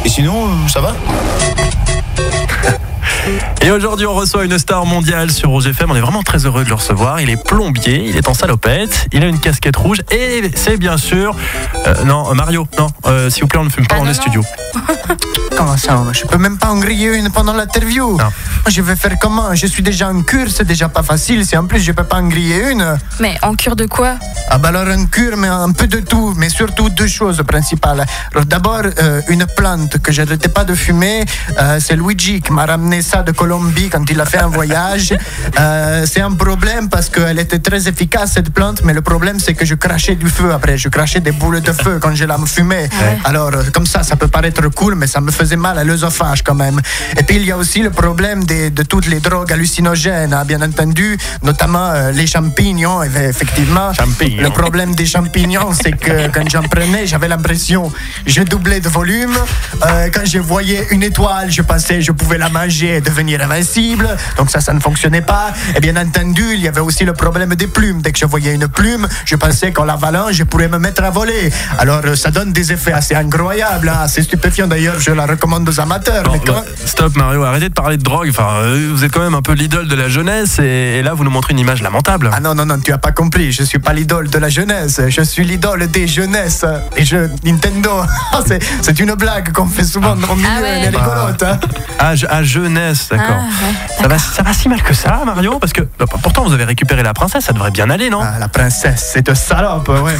Et sinon, ça va? Et aujourd'hui, on reçoit une star mondiale sur Rouge FM. On est vraiment très heureux de le recevoir. Il est plombier, il est en salopette, il a une casquette rouge et c'est bien sûr... non, Mario, non, s'il vous plaît, on ne fume pas dans les studios. Comment ça? Je peux même pas en griller une pendant l'interview. Je vais faire comment? Je suis déjà en cure, c'est déjà pas facile. Si en plus je peux pas en griller une. Mais en cure de quoi? Ah bah alors en cure, mais un peu de tout, mais surtout deux choses principales. Alors d'abord, une plante que j'arrêtais pas de fumer, c'est Luigi qui m'a ramené ça de Colombie quand il a fait un voyage. C'est un problème parce qu'elle était très efficace cette plante, mais le problème c'est que je crachais du feu après, je crachais des boules de feu quand je la fumais. Alors comme ça peut paraître cool, mais ça me faisait mal à l'œsophage quand même. Et puis il y a aussi le problème de toutes les drogues hallucinogènes, hein, bien entendu, notamment les champignons. Effectivement, le problème des champignons, c'est que quand j'en prenais, j'avais l'impression je doublais de volume. Quand je voyais une étoile, je pensais je pouvais la manger et devenir invincible. Donc ça ne fonctionnait pas. Et bien entendu, il y avait aussi le problème des plumes. Dès que je voyais une plume, je pensais qu'en l'avalant, je pourrais me mettre à voler. Alors ça donne des effets assez incroyables, hein, assez stupéfiants d'ailleurs. Je la recommande aux amateurs. Bon, stop Mario, arrêtez de parler de drogue. Enfin, vous êtes quand même un peu l'idole de la jeunesse et là vous nous montrez une image lamentable. Ah non, tu as pas compris. Je suis pas l'idole de la jeunesse. Je suis l'idole des jeunesses. Et Nintendo, c'est une blague qu'on fait souvent dans le milieu. Elle est rigolote. Hein. À jeunesse, d'accord. Ça va si mal que ça, Mario? Parce que pourtant vous avez récupéré la princesse, ça devrait bien aller, non? La princesse, c'est une salope, ouais.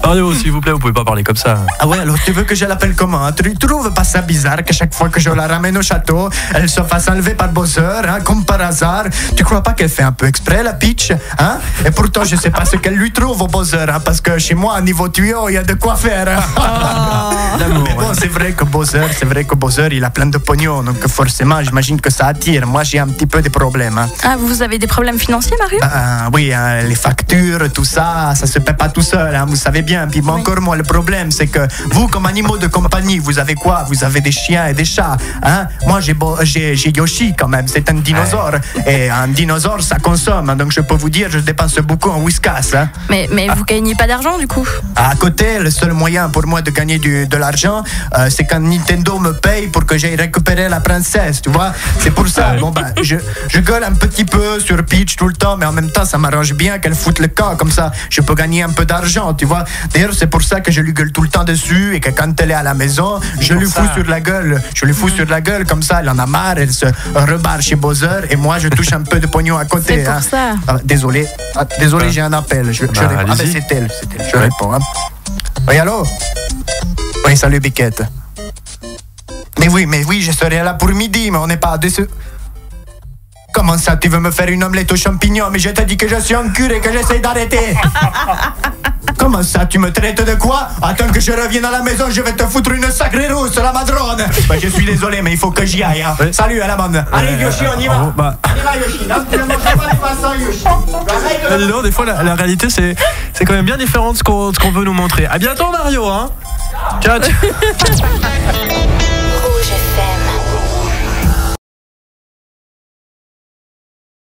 Mario, s'il vous plaît, vous pouvez pas parler comme ça. Ah ouais, alors tu veux que je l'appelle comment? Tu trouves pas ça bizarre que chaque fois que je la ramène au château, elle se fasse enlever par Bowser, hein, comme par hasard? Tu crois pas qu'elle fait un peu exprès, la Peach, hein? Et pourtant, je sais pas ce qu'elle lui trouve au Bowser, hein, parce que chez moi, à niveau tuyau, il y a de quoi faire. Hein. Mais bon, c'est vrai que Bowser, il a plein de pognon, donc forcément, j'imagine que ça attire. Moi, j'ai un petit peu des problèmes. Hein. Ah, vous avez des problèmes financiers, Mario? Oui, hein, les factures, tout ça, ça se paie pas tout seul, hein, vous savez bien. Puis encore moi, le problème, c'est que vous, comme animaux de compagnie, vous avez quoi? Vous avez des chiens et des chats, hein? Moi, j'ai Yoshi quand même, c'est un dinosaure. Et un dinosaure, ça consomme, hein, donc je peux vous dire, je dépense beaucoup en whiskas. Hein. Mais vous gagnez pas d'argent, du coup? À côté, le seul moyen pour moi de gagner de l'argent, c'est quand Nintendo me paye pour que j'aille récupérer la princesse, tu vois? C'est pour ça, bon ben, je gueule un petit peu sur Peach tout le temps, mais en même temps, ça m'arrange bien qu'elle foute le camp, comme ça, je peux gagner un peu d'argent, tu vois? D'ailleurs, c'est pour ça que je lui gueule tout le temps dessus et que quand elle est à la maison, je lui fous sur la gueule. Je lui fous sur la gueule, comme ça, elle en a marre, elle se rebarre chez Bowser et moi, je touche un peu de pognon à côté. C'est pour ça. Désolé, j'ai un appel. Je réponds. Ah ben c'est elle. Je réponds. Hein. Oui, allô? Oui, salut Biquette. Mais oui, je serai là pour midi, mais on n'est pas dessus. Comment ça, tu veux me faire une omelette aux champignons? Mais je te dis que je suis en cure et que j'essaie d'arrêter. Comment ça, tu me traites de quoi? Attends que je revienne à la maison, je vais te foutre une sacrée rousse, la madrone. Bah, je suis désolé, mais il faut que j'y aille. Hein. Oui. Salut à la bande. Allez, Yoshi, on y va. On y va, Yoshi. Non, tu ne montres pas les façons, Yoshi. Non, des fois, la réalité, c'est quand même bien différent de ce qu'on veut nous montrer. À bientôt, Mario. Hein. Ciao.